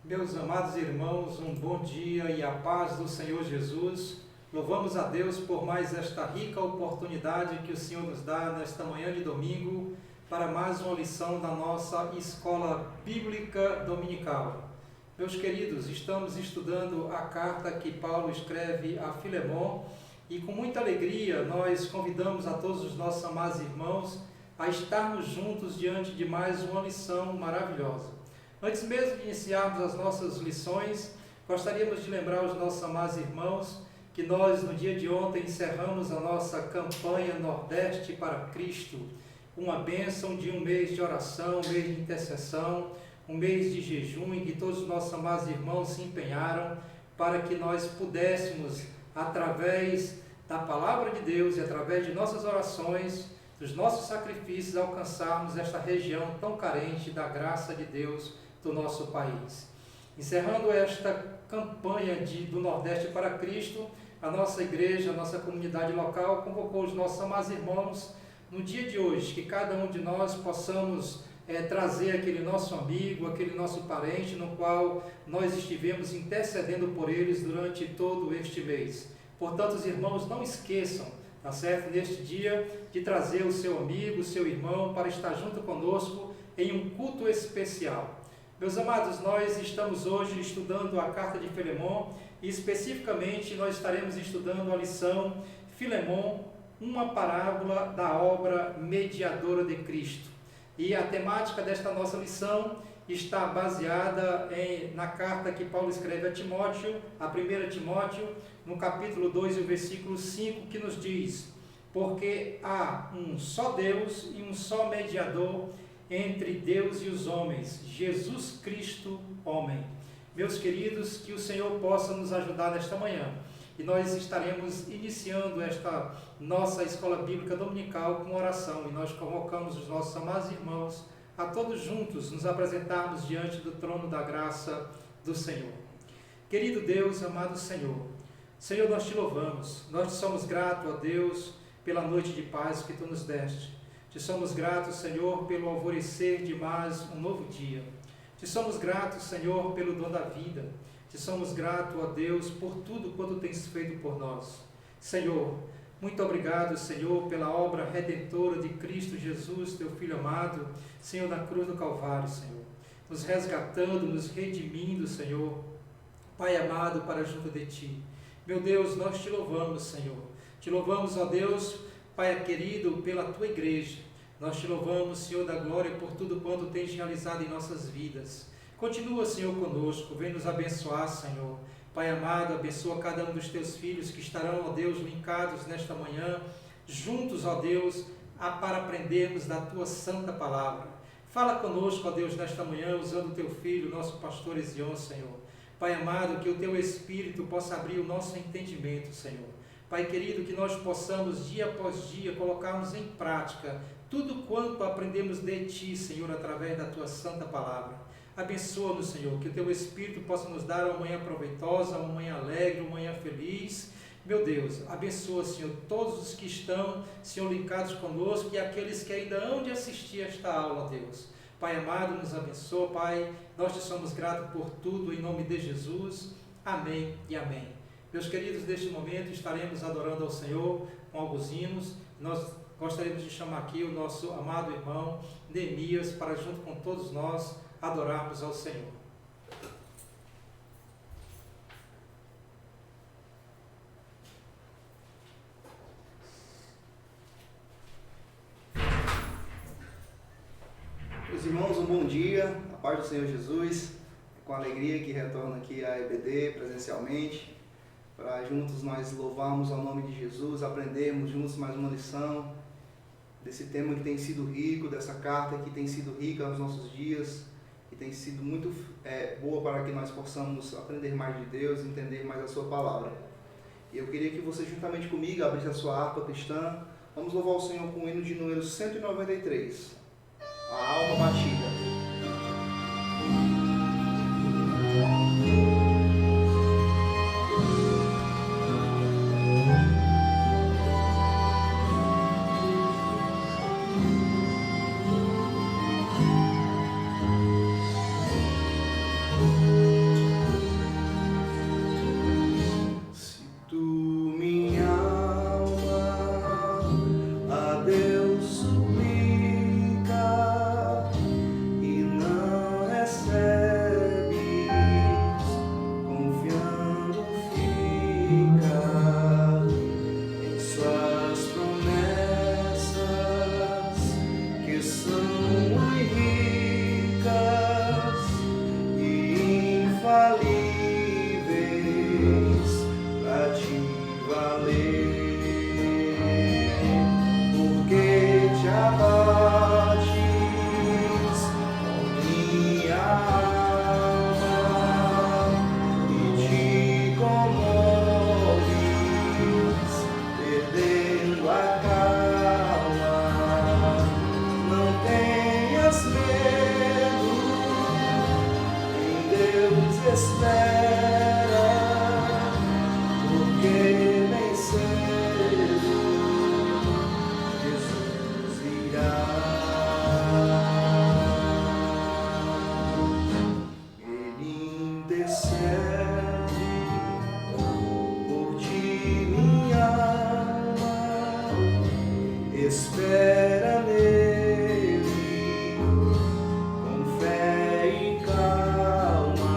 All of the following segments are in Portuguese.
Meus amados irmãos, um bom dia e a paz do Senhor Jesus. Louvamos a Deus por mais esta rica oportunidade que o Senhor nos dá nesta manhã de domingo para mais uma lição da nossa Escola Bíblica Dominical. Meus queridos, estamos estudando a carta que Paulo escreve a Filemon e com muita alegria nós convidamos a todos os nossos amados irmãos a estarmos juntos diante de mais uma lição maravilhosa. Antes mesmo de iniciarmos as nossas lições, gostaríamos de lembrar os nossos amados irmãos que nós, no dia de ontem, encerramos a nossa campanha Nordeste para Cristo, uma bênção de um mês de oração, um mês de intercessão, um mês de jejum, em que todos os nossos amados irmãos se empenharam para que nós pudéssemos, através da Palavra de Deus e através de nossas orações, dos nossos sacrifícios, alcançarmos esta região tão carente da graça de Deus do nosso país. Encerrando esta campanha do Nordeste para Cristo, a nossa igreja, a nossa comunidade local convocou os nossos amados irmãos no dia de hoje, que cada um de nós possamos trazer aquele nosso amigo, aquele nosso parente, no qual nós estivemos intercedendo por eles durante todo este mês. Portanto, os irmãos não esqueçam, tá certo? Neste dia, de trazer o seu amigo, o seu irmão, para estar junto conosco em um culto especial. Meus amados, nós estamos hoje estudando a carta de Filemon e especificamente nós estaremos estudando a lição Filemon, uma parábola da obra mediadora de Cristo. E a temática desta nossa lição está baseada na carta que Paulo escreve a Timóteo, a 1 Timóteo, no capítulo 2 e o versículo 5, que nos diz: porque há um só Deus e um só mediador entre Deus e os homens, Jesus Cristo, homem. Meus queridos, que o Senhor possa nos ajudar nesta manhã. E nós estaremos iniciando esta nossa escola bíblica dominical com oração. E nós convocamos os nossos amados irmãos a todos juntos nos apresentarmos diante do trono da graça do Senhor. Querido Deus, amado Senhor, Senhor, nós te louvamos. Nós te somos gratos, ó Deus, pela noite de paz que tu nos deste. Te somos gratos, Senhor, pelo alvorecer de mais um novo dia. Te somos gratos, Senhor, pelo dom da vida. Te somos gratos, ó Deus, por tudo quanto tens feito por nós. Senhor, muito obrigado, Senhor, pela obra redentora de Cristo Jesus, teu Filho amado, Senhor, na cruz do Calvário, Senhor. Nos resgatando, nos redimindo, Senhor, Pai amado, para junto de Ti. Meu Deus, nós te louvamos, Senhor. Te louvamos, ó Deus, Pai querido, pela Tua igreja. Nós te louvamos, Senhor da glória, por tudo quanto tens realizado em nossas vidas. Continua, Senhor, conosco. Vem nos abençoar, Senhor. Pai amado, abençoa cada um dos Teus filhos que estarão, ó Deus, linkados nesta manhã, juntos, ó Deus, para aprendermos da Tua santa palavra. Fala conosco, ó Deus, nesta manhã, usando o Teu Filho, nosso pastor Ezion, Senhor. Pai amado, que o Teu Espírito possa abrir o nosso entendimento, Senhor. Pai querido, que nós possamos, dia após dia, colocarmos em prática tudo quanto aprendemos de Ti, Senhor, através da Tua santa palavra. Abençoa-nos, Senhor, que o Teu Espírito possa nos dar uma manhã proveitosa, uma manhã alegre, uma manhã feliz. Meu Deus, abençoa, Senhor, todos os que estão, Senhor, linkados conosco e aqueles que ainda hão de assistir a esta aula, Deus. Pai amado, nos abençoa, Pai. Nós te somos gratos por tudo, em nome de Jesus. Amém e amém. Meus queridos, neste momento estaremos adorando ao Senhor com alguns hinos. Nós gostaríamos de chamar aqui o nosso amado irmão Neemias para, junto com todos nós, adorarmos ao Senhor. Meus irmãos, um bom dia, a paz do Senhor Jesus. É com alegria que retorno aqui à EBD presencialmente, para juntos nós louvarmos ao nome de Jesus, aprendermos juntos mais uma lição desse tema que tem sido rico, dessa carta que tem sido rica nos nossos dias, que tem sido muito boa para que nós possamos aprender mais de Deus, entender mais a sua palavra. E eu queria que você, juntamente comigo, abrisse a sua harpa cristã. Vamos louvar o Senhor com o hino de número 193, a alma batida. espera, porque bem cedo Jesus virá. Ele intercede por ti, minha alma, espera nele com fé e calma.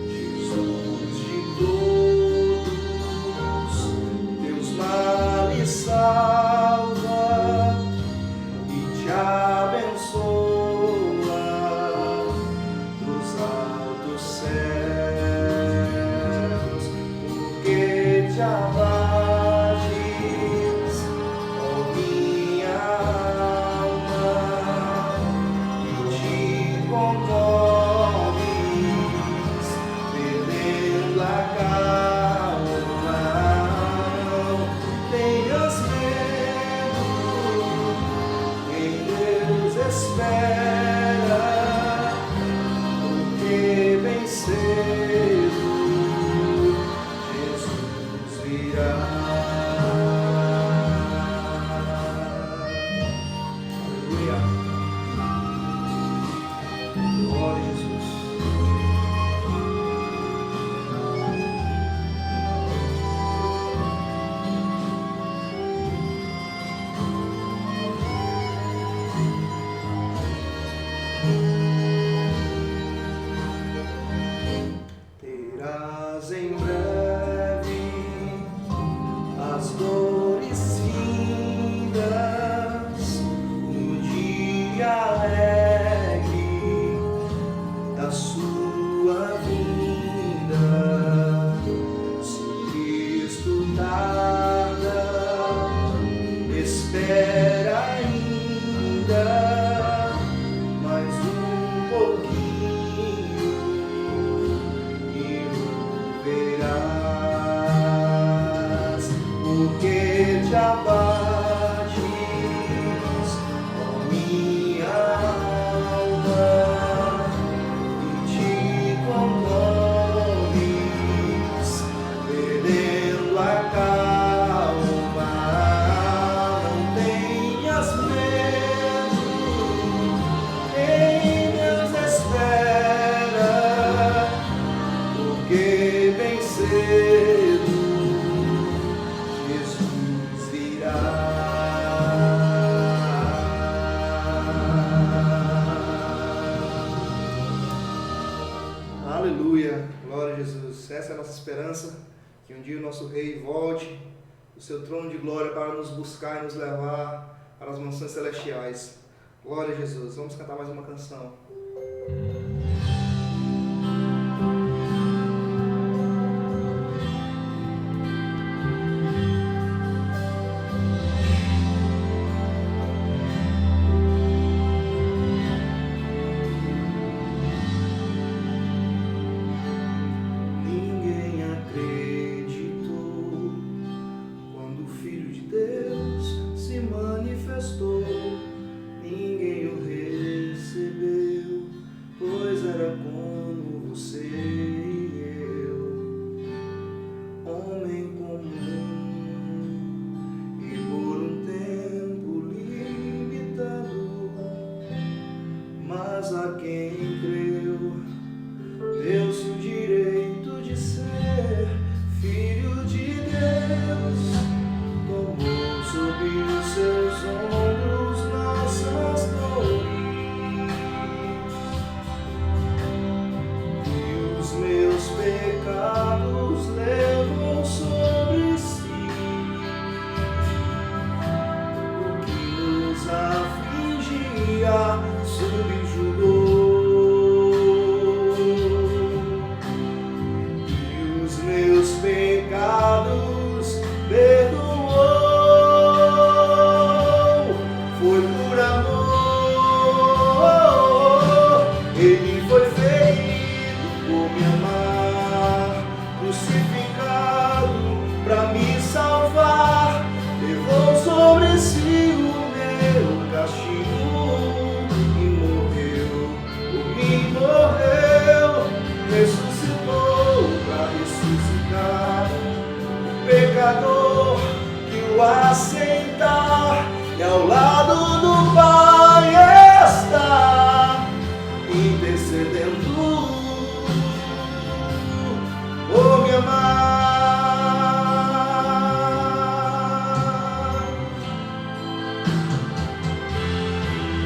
Jesus de todos teus males salva e te abençoa dos altos céus, porque te abates, ó minha alma, e te comoves, perdendo a calma. Não tenhas medo, em Deus espera, porque bem cedo Jesus virá. Aleluia. Glória a Jesus. Terás em breve as dores findas, um dia alegre da sua vinda. Se Cristo tarda, espera ainda mais um pouquinho e o verás, porque te abates, ó minha alma, e te comoves, perdendo a calma. Não tenhas medo, em Deus espera, porque bem cedo Jesus virá. Aleluia, glória a Jesus. Essa é a nossa esperança, que um dia o nosso Rei volte do seu trono de glória para nos buscar e nos levar para as mansões celestiais. Glória a Jesus. Vamos cantar mais uma canção. Ninguém acreditou quando o Filho de Deus se manifestou. Ninguém o recebeu, pois era como você e eu, homem comum e por um tempo limitado. Mas a quem creu, deu-se o direito de ser filho de Deus. Tomou sobre os seus ombros nossas dores e os meus pecados levou sobre si. O que nos afligia subjugou e os meus pecados perdoou. pecador que o assentar e ao lado do Pai está intercedendo por me amar.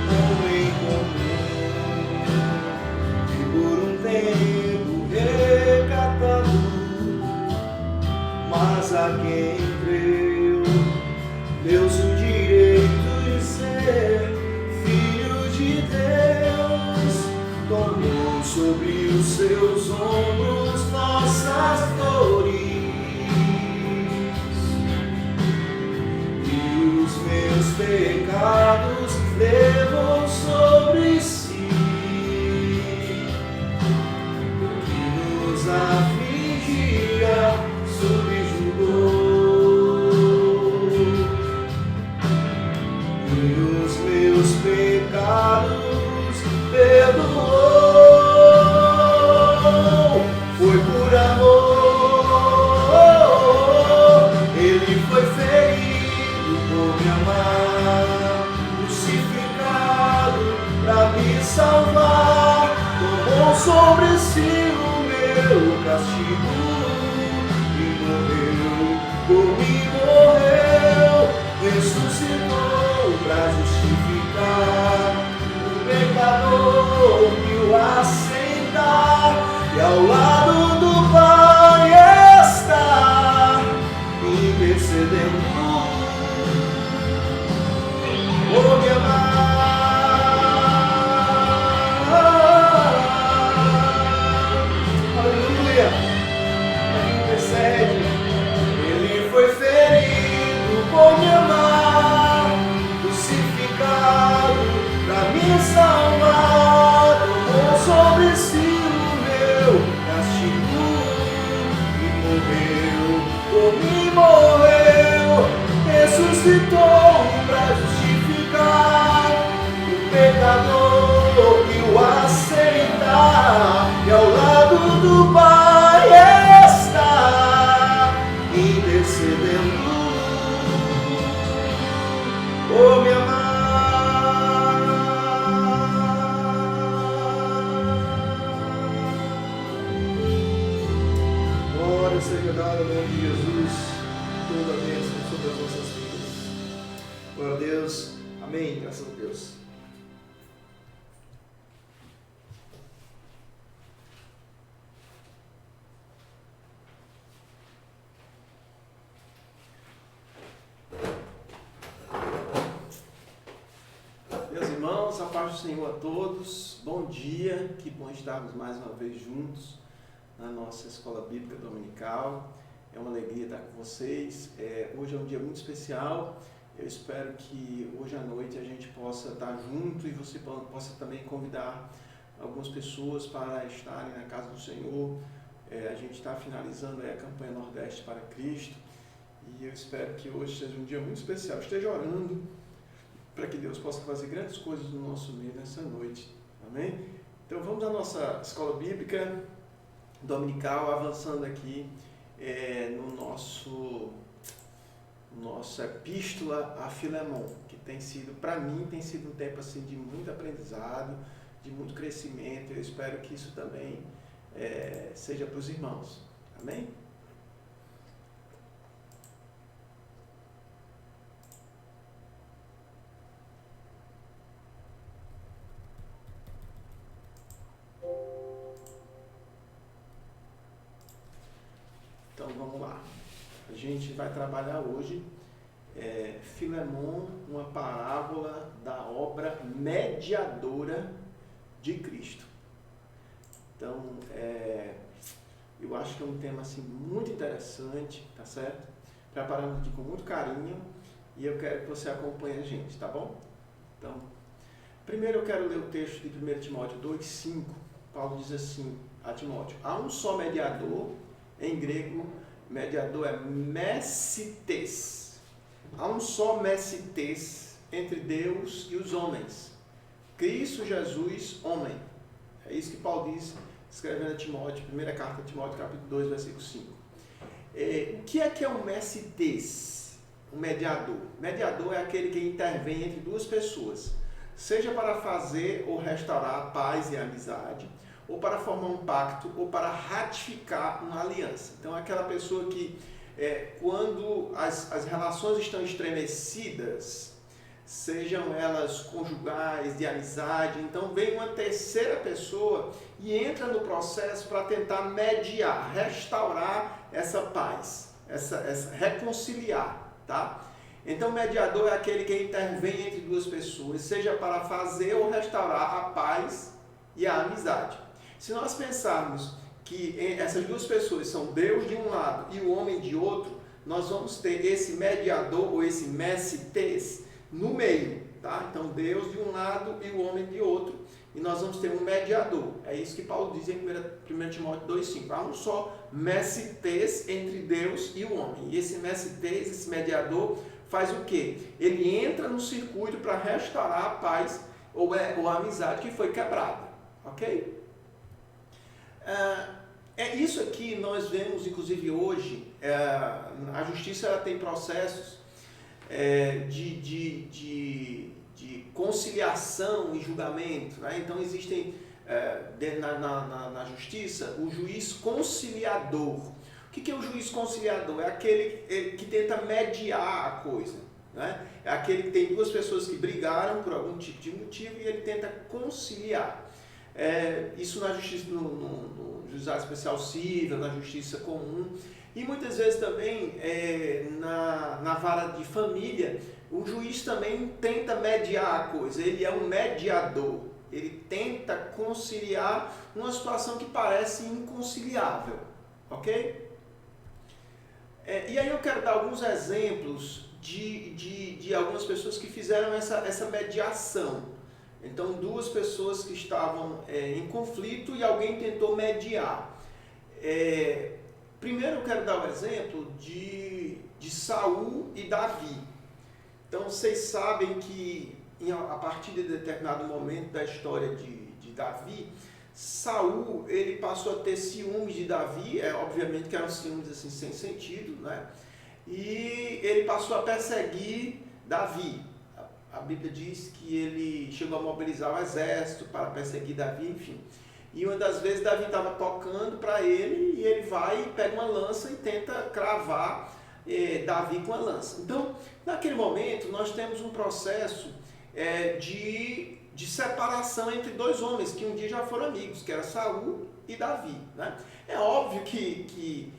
Homem comum que por um tempo recatado, mas a quem creu deu-se o direito de ser filho de Deus, tomou sobre os seus ombros nossas dores e os meus pecados levou sobre si, que nos afligia subjugou, e os meus pecados perdoou. Foi por amor, ele foi ferido por me amar, crucificado pra me salvar, tomou sobre si o meu castigo e morreu, por mim morreu, ressuscitou pra justificar o pecador que o assentar e ao lado do Pai está intercedendo por me amar. Aleluia! Ele intercede. Ele foi ferido por me amar, crucificado pra me salvar, tomou sobre si o meu castigo e morreu, por mim morreu, ressuscitou pra justificar o pecador que o aceitar e ao lado do Pai está intercedendo por me amar. Glória seja dada ao nome de Jesus, toda a bênção sobre as nossas vidas. Glória a Deus. Amém. Graças a Deus. Meus irmãos, a paz do Senhor a todos. Bom dia. Que bom estarmos mais uma vez juntos na nossa escola bíblica dominical. É uma alegria estar com vocês. Hoje é um dia muito especial. Eu espero que hoje à noite a gente possa estar junto e você possa também convidar algumas pessoas para estarem na casa do Senhor. A gente está finalizando a campanha Nordeste para Cristo e eu espero que hoje seja um dia muito especial. Esteja orando para que Deus possa fazer grandes coisas no nosso meio nessa noite. Amém? Então vamos à nossa escola bíblica dominical, avançando aqui no nossa epístola a Filemon, que tem sido, para mim, tem sido um tempo assim, de muito aprendizado, de muito crescimento. Eu espero que isso também seja para os irmãos. Amém? Então vamos lá. A gente vai trabalhar hoje Filemon, uma parábola da obra mediadora de Cristo. Então, eu acho que é um tema assim, muito interessante, tá certo? Preparamos aqui com muito carinho e eu quero que você acompanhe a gente, tá bom? Então, primeiro eu quero ler o texto de 1 Timóteo 2,5. Paulo diz assim a Timóteo: há um só mediador, em grego, mediador é messites. Há um só messites entre Deus e os homens, Cristo Jesus, homem. É isso que Paulo diz, escrevendo a Timóteo, primeira carta de Timóteo, capítulo 2, versículo 5. O que é um messites, um mediador? Mediador é aquele que intervém entre duas pessoas, seja para fazer ou restaurar a paz e a amizade, ou para formar um pacto, ou para ratificar uma aliança. Então, é aquela pessoa que, quando as relações estão estremecidas, sejam elas conjugais, de amizade, então vem uma terceira pessoa e entra no processo para tentar mediar, restaurar essa paz, reconciliar, tá? Então, mediador é aquele que intervém entre duas pessoas, seja para fazer ou restaurar a paz e a amizade. Se nós pensarmos que essas duas pessoas são Deus de um lado e o homem de outro, nós vamos ter esse mediador ou esse messites no meio, tá? Então, Deus de um lado e o homem de outro, e nós vamos ter um mediador. É isso que Paulo diz em 1 Timóteo 2,5. Há um só messites entre Deus e o homem. E esse messites, esse mediador, faz o quê? Ele entra no circuito para restaurar a paz ou a amizade que foi quebrada, ok? Isso aqui nós vemos, inclusive hoje, a justiça ela tem processos de conciliação e julgamento, né? Então existem na justiça o juiz conciliador. O que é o juiz conciliador? É aquele que tenta mediar a coisa, né? É aquele que tem duas pessoas que brigaram por algum tipo de motivo e ele tenta conciliar. Isso na justiça, no juizado especial civil, na justiça comum, e muitas vezes também na vara de família, o juiz também tenta mediar a coisa, ele é um mediador, ele tenta conciliar uma situação que parece inconciliável, ok? E aí eu quero dar alguns exemplos de algumas pessoas que fizeram essa mediação. Então, duas pessoas que estavam em conflito e alguém tentou mediar. Primeiro eu quero dar o exemplo de Saul e Davi. Então, vocês sabem que a partir de determinado momento da história de Davi, Saul ele passou a ter ciúmes de Davi, obviamente que eram ciúmes assim, sem sentido, né? E ele passou a perseguir Davi. A Bíblia diz que ele chegou a mobilizar o exército para perseguir Davi, enfim. E uma das vezes Davi estava tocando para ele e ele vai e pega uma lança e tenta cravar Davi com a lança. Então, naquele momento, nós temos um processo de separação entre dois homens que um dia já foram amigos, que era Saul e Davi, né? É óbvio que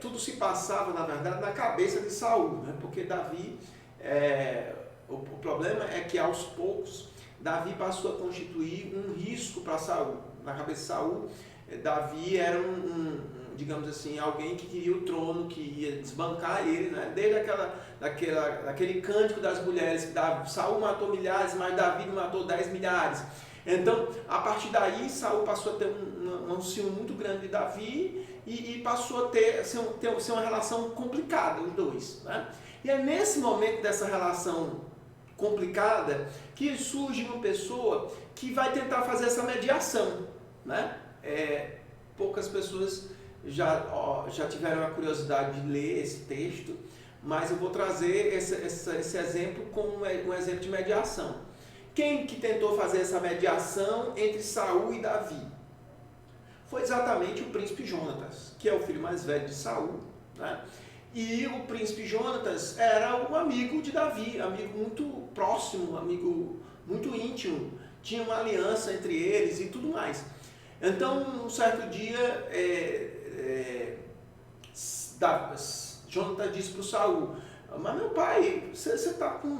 tudo se passava, na verdade, na cabeça de Saul, né? Porque Davi... O problema é que aos poucos Davi passou a constituir um risco para Saul. Na cabeça de Saul, Davi era digamos assim, alguém que queria o trono, que ia desbancar ele, né? Desde daquele cântico das mulheres, que Saul matou milhares, mas Davi matou 10 milhares. Então, a partir daí, Saul passou a ter um ciúme muito grande de Davi e passou a ser uma relação complicada, os dois, né? E é nesse momento dessa relação complicada que surge uma pessoa que vai tentar fazer essa mediação, né? Poucas pessoas já tiveram a curiosidade de ler esse texto, mas eu vou trazer esse exemplo como um exemplo de mediação. Quem que tentou fazer essa mediação entre Saul e Davi? Foi exatamente o príncipe Jonatas, que é o filho mais velho de Saul, né? E o príncipe Jonatas era um amigo de Davi, amigo muito próximo, amigo muito íntimo, tinha uma aliança entre eles e tudo mais. Então, um certo dia, Jonatas disse para o Saul: mas meu pai, você está com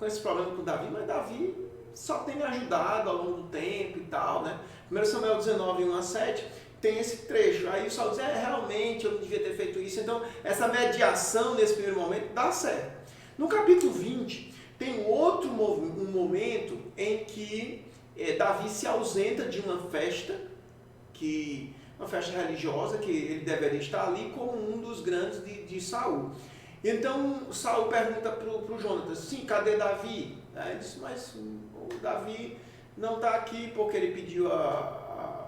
esse problema com Davi, mas Davi só tem me ajudado ao longo do tempo e tal, né? 1 Samuel 19, 1-7, tem esse trecho. Aí o Saul diz: realmente eu não devia ter feito isso. Então, essa mediação nesse primeiro momento dá certo. No capítulo 20, tem um momento em que Davi se ausenta de uma festa religiosa, que ele deveria estar ali como um dos grandes de Saul. Então, Saul pergunta para o Jonatas: sim, cadê Davi? Ele disse: mas o Davi não está aqui porque ele pediu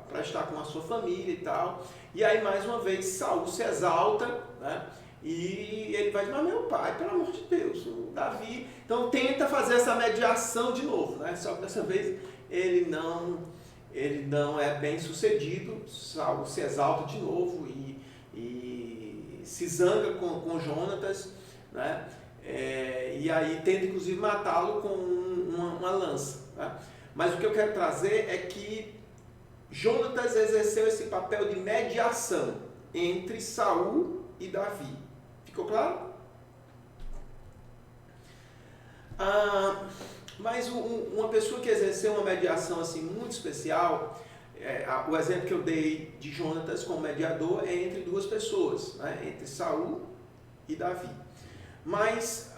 para estar com a sua família e tal. E aí, mais uma vez, Saul se exalta, né? E ele vai dizer, mas meu pai, pelo amor de Deus, o Davi... Então, tenta fazer essa mediação de novo, né? Só que dessa vez ele não é bem sucedido. Saul se exalta de novo e se zanga com Jonatas, né? E aí tenta inclusive matá-lo com uma lança, né? Mas o que eu quero trazer é que Jonatas exerceu esse papel de mediação entre Saul e Davi. Ficou claro? Mas uma pessoa que exerceu uma mediação assim muito especial, o exemplo que eu dei de Jonatas como mediador é entre duas pessoas, né? Entre Saul e Davi. Mas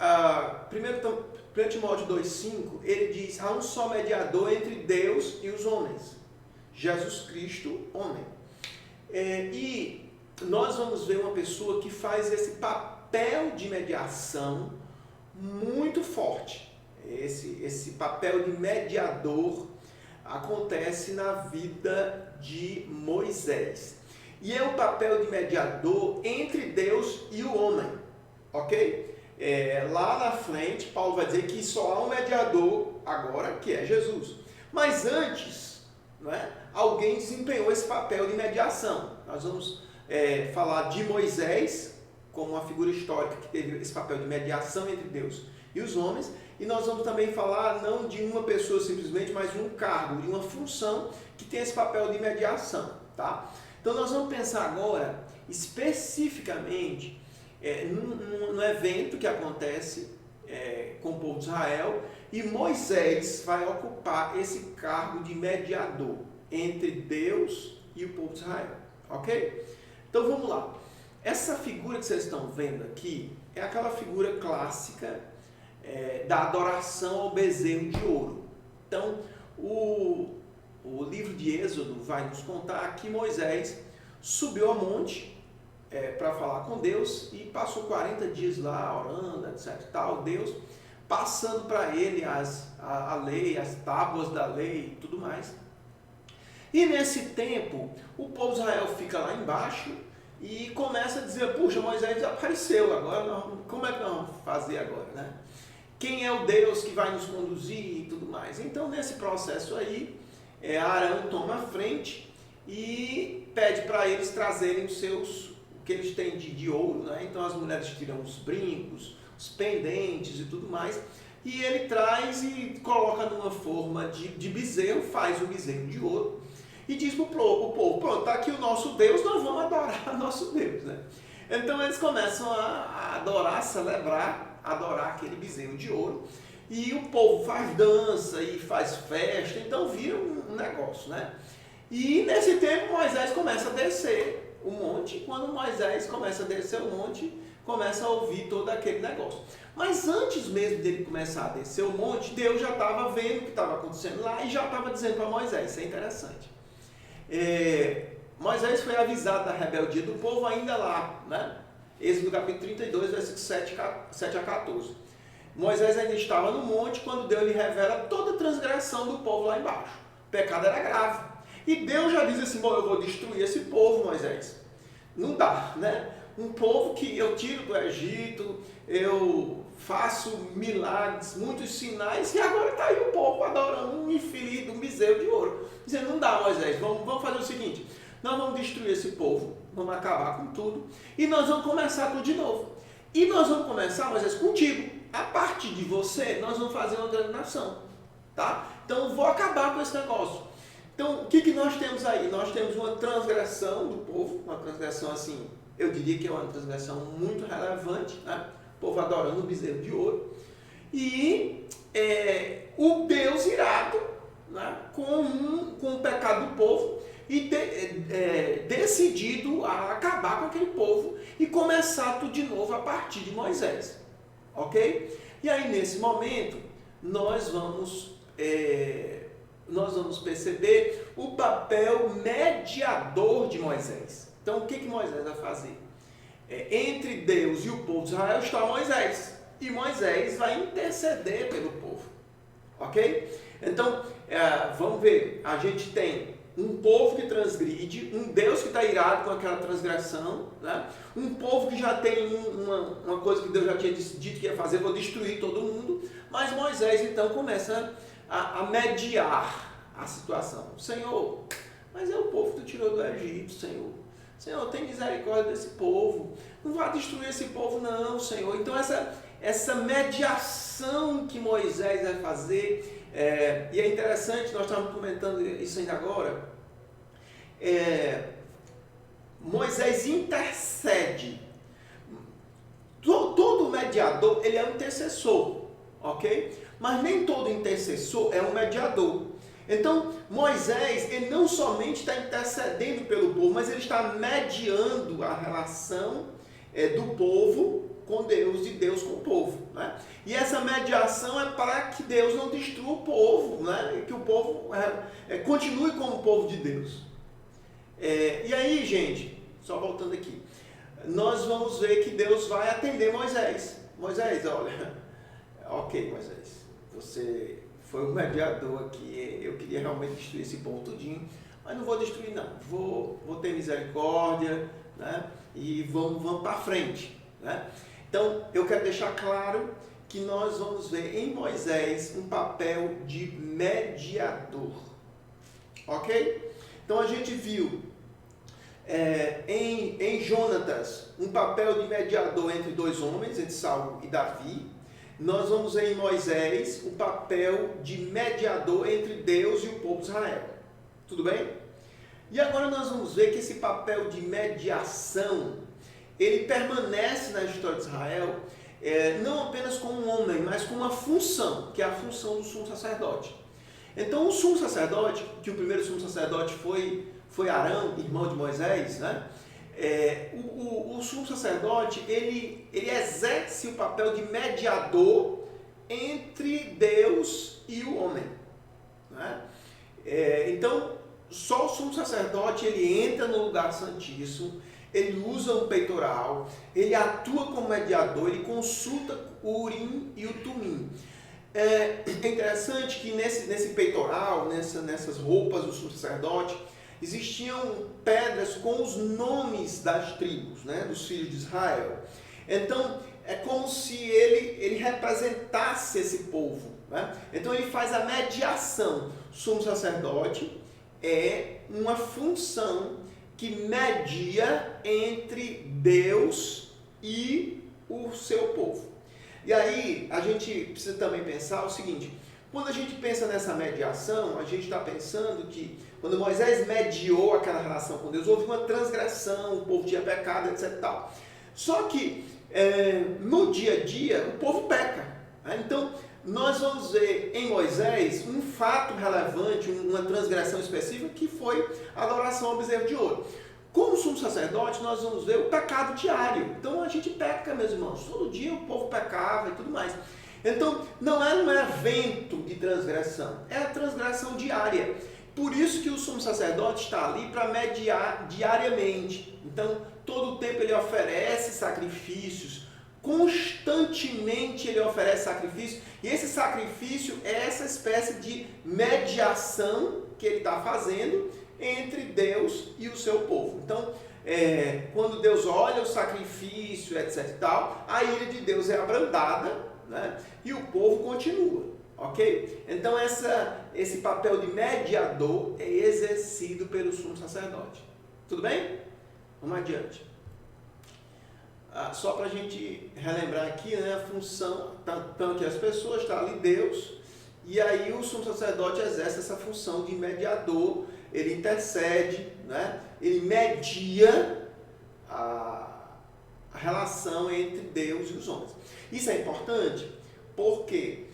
1 Timóteo 2,5, ele diz, há um só mediador entre Deus e os homens, Jesus Cristo, homem. E nós vamos ver uma pessoa que faz esse papel de mediação muito forte. Esse papel de mediador acontece na vida de Moisés. E é o papel de mediador entre Deus e o homem, ok? Lá na frente, Paulo vai dizer que só há um mediador agora, que é Jesus. Mas antes, né, alguém desempenhou esse papel de mediação. Nós vamos falar de Moisés, como uma figura histórica que teve esse papel de mediação entre Deus e os homens. E nós vamos também falar não de uma pessoa simplesmente, mas de um cargo, de uma função que tem esse papel de mediação, tá? Então nós vamos pensar agora especificamente num evento que acontece com o povo de Israel, e Moisés vai ocupar esse cargo de mediador entre Deus e o povo de Israel, ok? Então vamos lá. Essa figura que vocês estão vendo aqui é aquela figura clássica da adoração ao bezerro de ouro. Então, o livro de Êxodo vai nos contar que Moisés subiu ao monte para falar com Deus e passou 40 dias lá orando, etc. Tal, Deus passando para ele a lei, as tábuas da lei e tudo mais. E nesse tempo, o povo de Israel fica lá embaixo e começa a dizer, puxa, Moisés desapareceu, agora como é que nós vamos fazer agora, né? Quem é o Deus que vai nos conduzir e tudo mais? Então, nesse processo aí, Arão toma a frente e pede para eles trazerem o que eles têm de ouro, né? Então, as mulheres tiram os brincos, os pendentes e tudo mais, e ele traz e coloca numa forma de bezerro, faz o bezerro de ouro, e diz para o povo, pronto, está aqui o nosso Deus, nós vamos adorar o nosso Deus, né? Então, eles começam a adorar, a celebrar, adorar aquele bezerro de ouro, e o povo faz dança e faz festa, então vira um negócio, né? E nesse tempo Moisés começa a descer o monte, quando Moisés começa a descer o monte, começa a ouvir todo aquele negócio. Mas antes mesmo dele começar a descer o monte, Deus já estava vendo o que estava acontecendo lá e já estava dizendo para Moisés, isso é interessante. Moisés foi avisado da rebeldia do povo ainda lá, né? Êxodo capítulo 32, versículos 7 a 14. Moisés ainda estava no monte quando Deus lhe revela toda a transgressão do povo lá embaixo. O pecado era grave. E Deus já diz assim, bom, eu vou destruir esse povo, Moisés. Não dá, né? Um povo que eu tiro do Egito, eu faço milagres, muitos sinais, e agora está aí o povo adorando um infeliz, um bezerro de ouro. Dizendo, não dá, Moisés, vamos fazer o seguinte, nós vamos destruir esse povo, vamos acabar com tudo, e nós vamos começar tudo de novo. E nós vamos começar, Moisés, contigo. A partir de você, nós vamos fazer uma grande nação, tá? Então, eu vou acabar com esse negócio. Então, o que nós temos aí? Nós temos uma transgressão do povo, uma transgressão assim, eu diria que é uma transgressão muito relevante, né? O povo adorando o bezerro de ouro. E o Deus irado, né? com o pecado do povo e decidido a acabar com aquele povo e começar tudo de novo a partir de Moisés. Ok? E aí, nesse momento, nós vamos perceber o papel mediador de Moisés. Então, o que Moisés vai fazer? Entre Deus e o povo de Israel está Moisés. E Moisés vai interceder pelo povo. Ok? Então, vamos ver. A gente tem um povo que transgride, um Deus que está irado com aquela transgressão, né? Um povo que já tem uma coisa que Deus já tinha dito que ia fazer, vou destruir todo mundo. Mas Moisés então começa a mediar a situação. Senhor, mas é o povo que tu tirou do Egito, Senhor. Senhor, tem misericórdia desse povo. Não vai destruir esse povo não, Senhor. Então essa mediação que Moisés vai fazer, e é interessante, nós estávamos comentando isso ainda agora, Moisés intercede. Todo mediador, ele é um intercessor, ok? Mas nem todo intercessor é um mediador. Então, Moisés, ele não somente está intercedendo pelo povo, mas ele está mediando a relação do povo com Deus, de Deus com o povo, né? E essa mediação é para que Deus não destrua o povo, né? Que o povo continue como povo de Deus. E aí, gente, só voltando aqui, nós vamos ver que Deus vai atender Moisés. Moisés, olha, ok, Moisés, você foi o mediador aqui, eu queria realmente destruir esse povo tudinho, mas não vou destruir não, vou ter misericórdia, né? E vamos para frente, né? Então, eu quero deixar claro que nós vamos ver em Moisés um papel de mediador, ok? Então, a gente viu em Jonatas um papel de mediador entre dois homens, entre Saul e Davi. Nós vamos ver em Moisés o papel de mediador entre Deus e o povo de Israel. Tudo bem? E agora nós vamos ver que esse papel de mediação, ele permanece na história de Israel, não apenas como um homem, mas com uma função, que é a função do sumo sacerdote. Então o sumo sacerdote, que o primeiro sumo sacerdote foi Arão, irmão de Moisés, né? O sumo sacerdote, ele exerce o papel de mediador entre Deus e o homem, né? Então, só o sumo sacerdote, ele entra no lugar santíssimo, ele usa um peitoral, ele atua como mediador, ele consulta o Urim e o Tumim. É interessante que nesse peitoral, nessas roupas do sumo sacerdote, existiam pedras com os nomes das tribos, né, dos filhos de Israel. Então, é como se ele representasse esse povo, né? Então, ele faz a mediação. Sumo sacerdote é uma função que media entre Deus e o seu povo. E aí, a gente precisa também pensar o seguinte: quando a gente pensa nessa mediação, a gente está pensando que quando Moisés mediou aquela relação com Deus, houve uma transgressão, o povo tinha pecado, etc. e tal. Só que no dia a dia, o povo peca, né? Então, nós vamos ver em Moisés um fato relevante, uma transgressão específica, que foi a adoração ao bezerro de ouro. Como sumo sacerdote, nós vamos ver o pecado diário. Então, a gente peca, meus irmãos. Todo dia o povo pecava e tudo mais. Então, não é um evento de transgressão, é a transgressão diária. Por isso que o sumo sacerdote está ali para mediar diariamente. Então, todo o tempo ele oferece sacrifícios, constantemente ele oferece sacrifício, e esse sacrifício é essa espécie de mediação que ele está fazendo entre Deus e o seu povo. Então, quando Deus olha o sacrifício, etc. e tal, a ira de Deus é abrandada, né? E o povo continua. Ok? Então esse papel de mediador é exercido pelo sumo sacerdote. Tudo bem? Vamos adiante. Só para a gente relembrar aqui, né, a função, estão aqui as pessoas, está ali Deus, e aí o sumo sacerdote exerce essa função de mediador, ele intercede, né, ele media a relação entre Deus e os homens. Isso é importante porque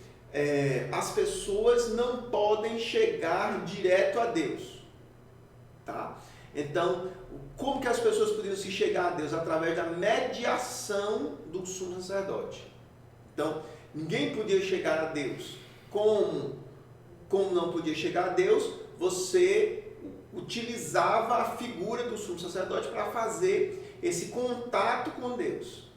as pessoas não podem chegar direto a Deus, tá? Então, como que as pessoas podiam se chegar a Deus? Através da mediação do sumo sacerdote. Então, ninguém podia chegar a Deus. Como não podia chegar a Deus, você utilizava a figura do sumo sacerdote para fazer esse contato com Deus,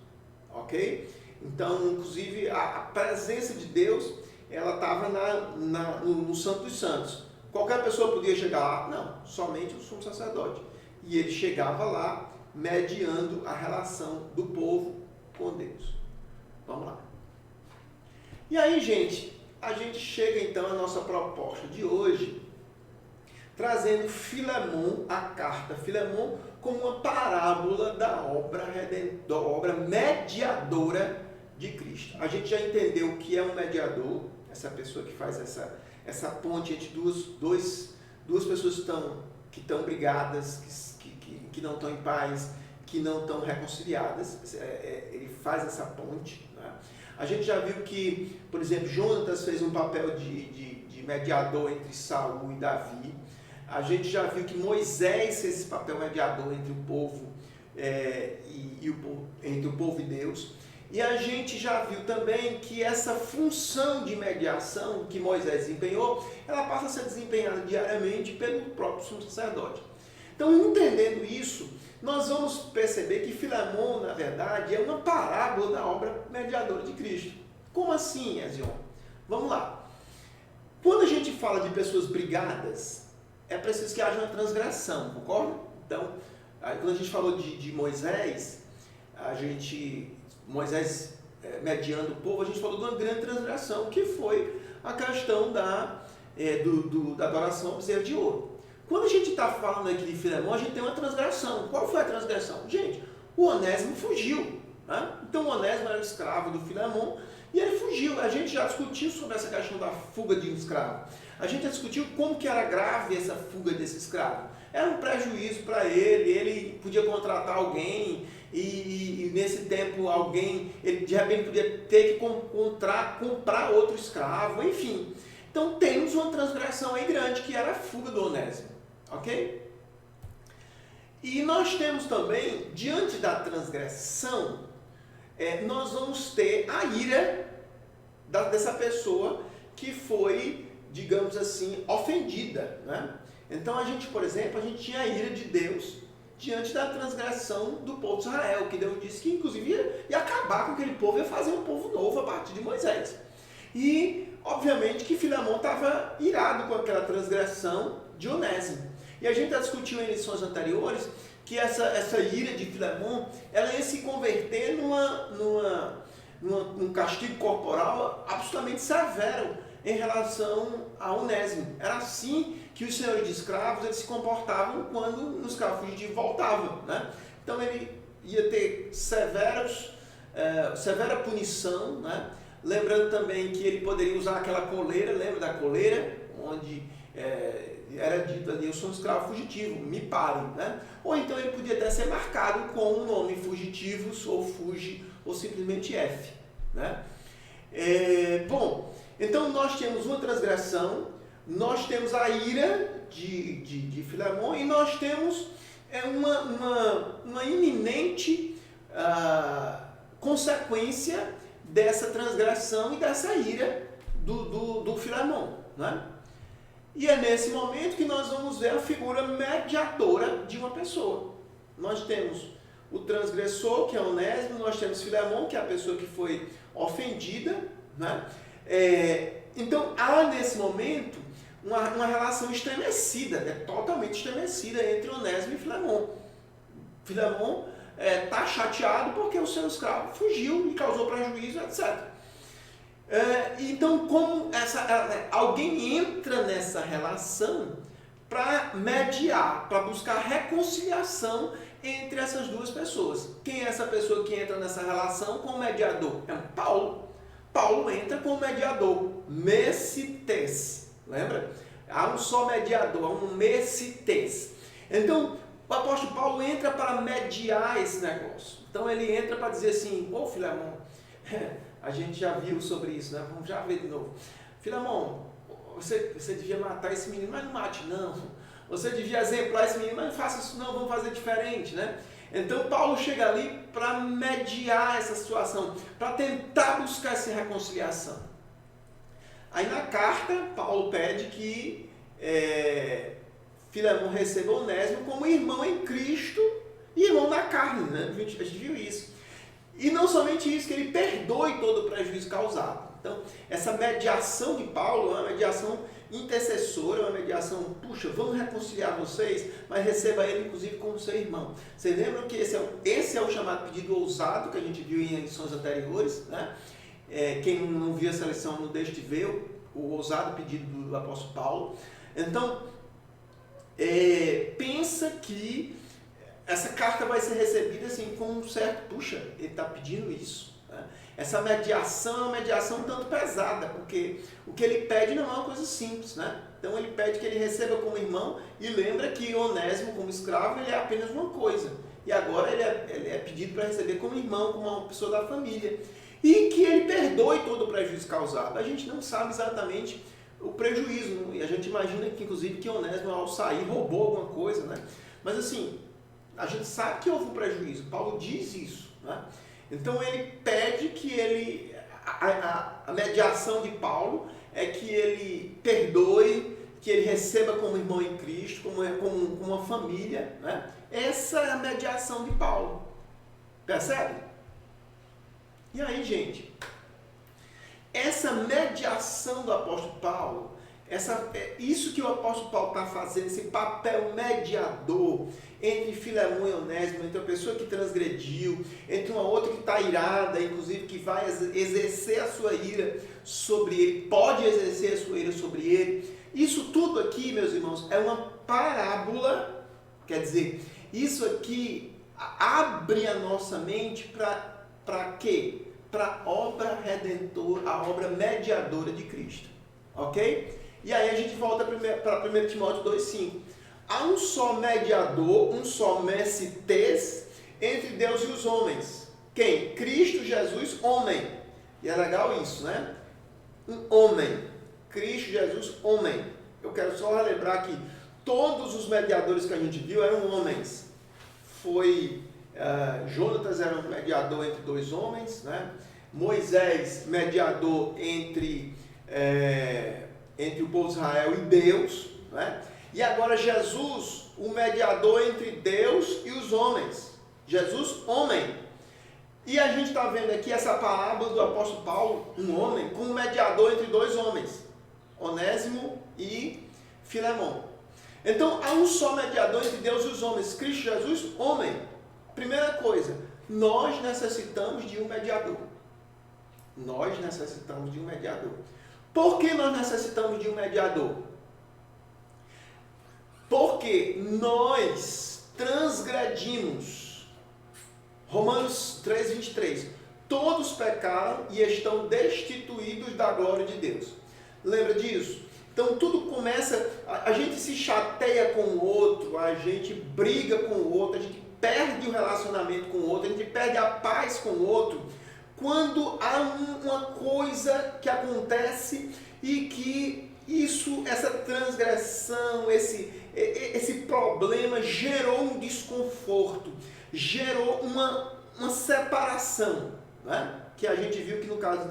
ok? Então, inclusive, a presença de Deus, ela estava no Santo dos Santos. Qualquer pessoa podia chegar lá? Não, somente o sumo sacerdote. E ele chegava lá mediando a relação do povo com Deus. Vamos lá. E aí, gente, a gente chega então à nossa proposta de hoje, trazendo Filemon, a carta Filemon, como uma parábola da obra mediadora de Cristo. A gente já entendeu o que é um mediador, essa pessoa que faz essa ponte entre duas pessoas que estão brigadas, que não estão em paz, que não estão reconciliadas. Ele faz essa ponte. Né? A gente já viu que, por exemplo, Jonatas fez um papel de mediador entre Saul e Davi. A gente já viu que Moisés fez esse papel mediador entre o povo entre o povo e Deus. E a gente já viu também que essa função de mediação que Moisés desempenhou, ela passa a ser desempenhada diariamente pelo próprio sumo sacerdote. Então, entendendo isso, nós vamos perceber que Filemon, na verdade, é uma parábola da obra mediadora de Cristo. Como assim, Ezion? Vamos lá. Quando a gente fala de pessoas brigadas, é preciso que haja uma transgressão, concorda? Então, quando a gente falou de Moisés, Moisés mediando o povo, a gente falou de uma grande transgressão, que foi a questão da adoração ao bezerro de ouro. Quando a gente está falando aqui de Filemon, a gente tem uma transgressão. Qual foi a transgressão? Gente, o Onésimo fugiu. Né? Então o Onésimo era escravo do Filemon e ele fugiu. A gente já discutiu sobre essa questão da fuga de um escravo. A gente já discutiu como que era grave essa fuga desse escravo. Era um prejuízo para ele podia contratar alguém e nesse tempo ele de repente podia ter que comprar outro escravo, enfim. Então temos uma transgressão aí grande, que era a fuga do Onésimo. Ok? E nós temos também, diante da transgressão, nós vamos ter a ira dessa pessoa que foi, digamos assim, ofendida. Né? Então por exemplo, a gente tinha a ira de Deus diante da transgressão do povo de Israel, que Deus disse que inclusive ia acabar com aquele povo, ia fazer um povo novo a partir de Moisés. E, obviamente, que Filemon estava irado com aquela transgressão de Onésimo. E a gente já discutiu em lições anteriores que essa ira de Filemon, ela ia se converter num castigo corporal absolutamente severo em relação a Onésimo. Era assim que os senhores de escravos eles se comportavam quando os escravos fugitivos voltavam. Né? Então ele ia ter severa punição, né? Lembrando também que ele poderia usar aquela coleira, lembra da coleira? Onde era dito ali, eu sou um escravo fugitivo, me parem. Né? Ou então ele podia até ser marcado com o nome fugitivos, ou fuge, ou simplesmente F. Né? Bom, então nós temos uma transgressão, nós temos a ira de Filemon e nós temos uma iminente consequência dessa transgressão e dessa ira do Filemon. Né? E é nesse momento que nós vamos ver a figura mediadora de uma pessoa. Nós temos o transgressor, que é Onésimo, nós temos Filemon, que é a pessoa que foi ofendida. Né? Então há nesse momento uma relação estremecida, totalmente estremecida entre Onésimo e Filemon. Filemon está chateado porque o seu escravo fugiu e causou prejuízo, etc. Então, como alguém entra nessa relação para mediar, para buscar reconciliação entre essas duas pessoas. Quem é essa pessoa que entra nessa relação com o mediador? É Paulo. Paulo entra com o mediador, mesites. Lembra? Há um só mediador, há um mesites. Então, o apóstolo Paulo entra para mediar esse negócio. Então ele entra para dizer assim, Filemon, a gente já viu sobre isso, né? Vamos já ver de novo. Filemon, você devia matar esse menino, mas não mate não. Você devia exemplar esse menino, mas não faça isso não, vamos fazer diferente, né? Então Paulo chega ali para mediar essa situação, para tentar buscar essa reconciliação. Aí na carta, Paulo pede que Filemon receba Onésimo como irmão em Cristo e irmão na carne, né? A gente viu isso. E não somente isso, que ele perdoe todo o prejuízo causado. Então, essa mediação de Paulo é uma mediação intercessora, uma mediação, puxa, vamos reconciliar vocês, mas receba ele inclusive como seu irmão. Vocês lembram que esse é o chamado pedido ousado que a gente viu em lições anteriores, né? Quem não viu essa lição não deixe de ver o ousado pedido do apóstolo Paulo. Então, pensa que essa carta vai ser recebida assim com um certo, puxa, ele está pedindo isso. Né? Essa mediação é uma mediação um tanto pesada, porque o que ele pede não é uma coisa simples, né? Então ele pede que ele receba como irmão e lembra que Onésimo como escravo ele é apenas uma coisa. E agora ele é pedido para receber como irmão, como uma pessoa da família. E que ele perdoe todo o prejuízo causado. A gente não sabe exatamente o prejuízo, e a gente imagina que inclusive que Onésimo ao sair roubou alguma coisa, né? Mas assim, a gente sabe que houve um prejuízo, Paulo diz isso, né? Então ele pede que ele, a mediação de Paulo é que ele perdoe, que ele receba como irmão em Cristo, como uma família, né? Essa é a mediação de Paulo, percebe? E aí, gente, essa mediação do apóstolo Paulo, isso que o apóstolo Paulo está fazendo, esse papel mediador entre Filemão e Onésimo, entre a pessoa que transgrediu, entre uma outra que está irada, inclusive que vai exercer a sua ira sobre ele, pode exercer a sua ira sobre ele. Isso tudo aqui, meus irmãos, é uma parábola, quer dizer, isso aqui abre a nossa mente para quê? Para a obra redentora, a obra mediadora de Cristo. Ok? E aí a gente volta para 1 Timóteo 2,5. Há um só mediador, um só messites entre Deus e os homens. Quem? Cristo Jesus, homem. E é legal isso, né? Um homem. Cristo Jesus, homem. Eu quero só relembrar que todos os mediadores que a gente viu eram homens. Jonatas era um mediador entre dois homens, né? Moisés, mediador entre o povo de Israel e Deus, né? E agora Jesus, o mediador entre Deus e os homens. Jesus, homem. E a gente está vendo aqui essa parábola do apóstolo Paulo, um homem, como mediador entre dois homens, Onésimo e Filemão. Então, há um só mediador entre Deus e os homens, Cristo Jesus, homem. Primeira coisa, nós necessitamos de um mediador. Nós necessitamos de um mediador. Por que nós necessitamos de um mediador? Porque nós transgredimos. Romanos 3,23. Todos pecaram e estão destituídos da glória de Deus. Lembra disso? Então tudo começa, a gente se chateia com o outro, a gente briga com o outro, a gente perde o relacionamento com o outro, a gente perde a paz com o outro, quando há uma coisa que acontece e que essa transgressão, esse problema gerou um desconforto, gerou uma separação, né? Que a gente viu que no caso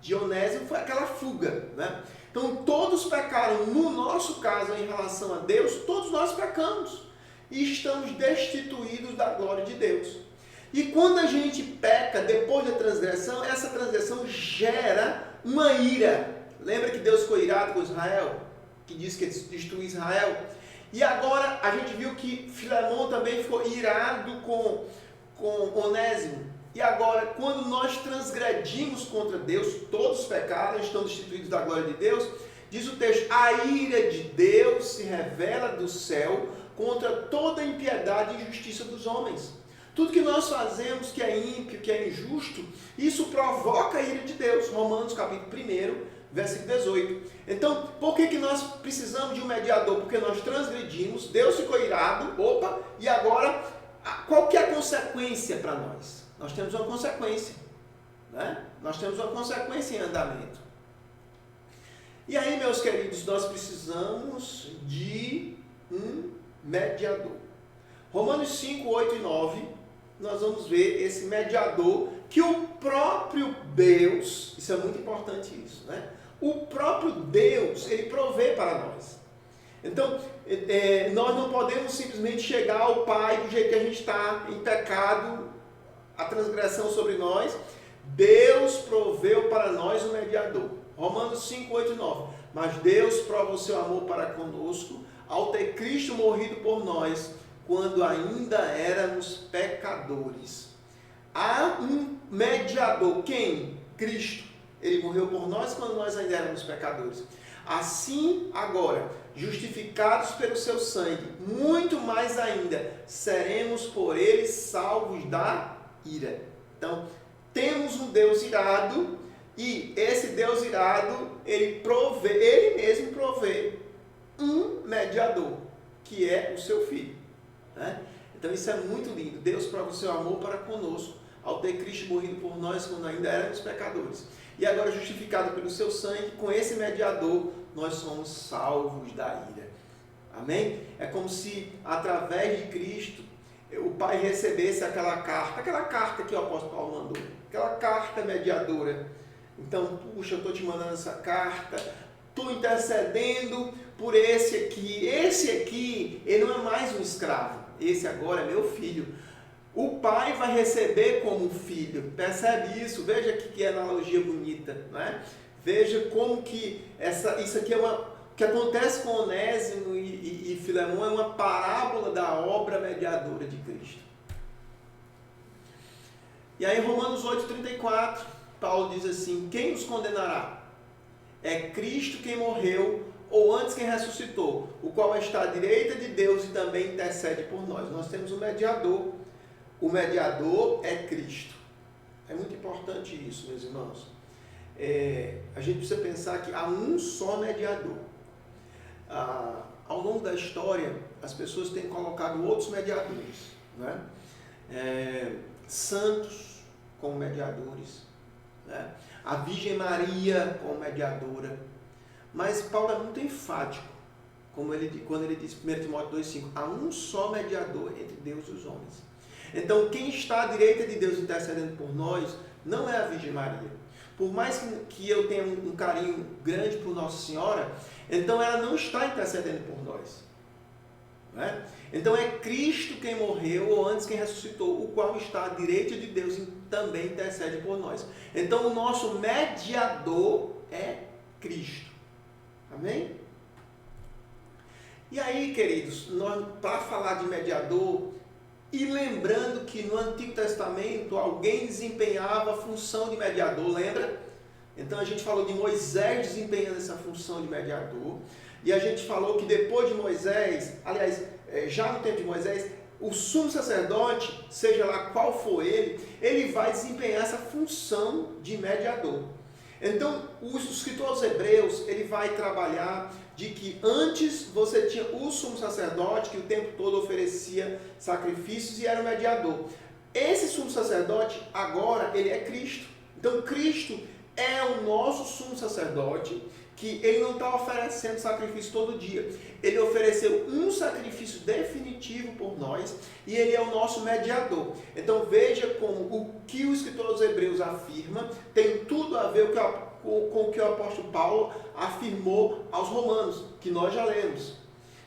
de Onésimo foi aquela fuga, né? Então todos pecaram, no nosso caso em relação a Deus, todos nós pecamos e estamos destituídos da glória de Deus. E quando a gente peca depois da transgressão, essa transgressão gera uma ira. Lembra que Deus ficou irado com Israel? Que disse que destruiu Israel? E agora a gente viu que Filemão também ficou irado com Onésimo. E agora, quando nós transgredimos contra Deus, todos pecaram, estão destituídos da glória de Deus, diz o texto, a ira de Deus se revela do céu contra toda a impiedade e injustiça dos homens. Tudo que nós fazemos que é ímpio, que é injusto, isso provoca a ira de Deus. Romanos capítulo 1, versículo 18. Então, por que nós precisamos de um mediador? Porque nós transgredimos, Deus ficou irado, e agora, qual que é a consequência para nós? Nós temos uma consequência, né? Nós temos uma consequência em andamento. E aí, meus queridos, nós precisamos de um mediador. Romanos 5, 8 e 9, nós vamos ver esse mediador que o próprio Deus, isso é muito importante isso, né? O próprio Deus, ele provê para nós. Então, nós não podemos simplesmente chegar ao Pai do jeito que a gente está, em pecado, a transgressão sobre nós. Deus proveu para nós um mediador. Romanos 5, 8 e 9. Mas Deus prova o seu amor para conosco ao ter Cristo morrido por nós, quando ainda éramos pecadores. Há um mediador. Quem? Cristo. Ele morreu por nós quando nós ainda éramos pecadores. Assim, agora, justificados pelo seu sangue, muito mais ainda, seremos por ele salvos da ira. Então, temos um Deus irado, e esse Deus irado, ele mesmo provê um mediador, que é o seu Filho. Né? Então, isso é muito lindo. Deus prova o seu amor para conosco, ao ter Cristo morrido por nós quando ainda éramos pecadores. E agora, justificado pelo seu sangue, com esse mediador, nós somos salvos da ira. Amém? É como se, através de Cristo, o Pai recebesse aquela carta que o apóstolo Paulo mandou, aquela carta mediadora. Então, puxa, eu estou te mandando essa carta, estou intercedendo por esse aqui, ele não é mais um escravo, esse agora é meu filho. O pai vai receber como filho, percebe isso? Veja que analogia bonita, né? Veja como que isso aqui que acontece com Onésimo e Filemão é uma parábola da obra mediadora de Cristo. E aí, Romanos 8,34, Paulo diz assim: quem nos condenará? É Cristo quem morreu, ou antes quem ressuscitou, o qual está à direita de Deus e também intercede por nós. Nós temos um mediador. O mediador é Cristo. É muito importante isso, meus irmãos. A gente precisa pensar que há um só mediador. Ao longo da história, as pessoas têm colocado outros mediadores, né? Santos como mediadores, né? A Virgem Maria como mediadora. Mas Paulo é muito enfático, quando ele diz, 1 Timóteo 2,5, há um só mediador entre Deus e os homens. Então, quem está à direita de Deus intercedendo por nós não é a Virgem Maria. Por mais que eu tenha um carinho grande por Nossa Senhora, então ela não está intercedendo por nós. Né? Então é Cristo quem morreu, ou antes quem ressuscitou, o qual está à direita de Deus e também intercede por nós. Então o nosso mediador é Cristo. Amém? E aí, queridos, para falar de mediador, e lembrando que no Antigo Testamento alguém desempenhava a função de mediador, lembra? Então a gente falou de Moisés desempenhando essa função de mediador, e a gente falou que depois de Moisés, aliás, já no tempo de Moisés, o sumo sacerdote, seja lá qual for ele vai desempenhar essa função de mediador. Então, o escritor aos Hebreus, ele vai trabalhar de que antes você tinha o sumo sacerdote, que o tempo todo oferecia sacrifícios e era o mediador. Esse sumo sacerdote, agora, ele é Cristo. Então, Cristo é o nosso sumo sacerdote, que ele não está oferecendo sacrifício todo dia. Ele ofereceu um sacrifício definitivo por nós e ele é o nosso mediador. Então veja como o que o escritor aos Hebreus afirma tem tudo a ver com o que o apóstolo Paulo afirmou aos Romanos, que nós já lemos.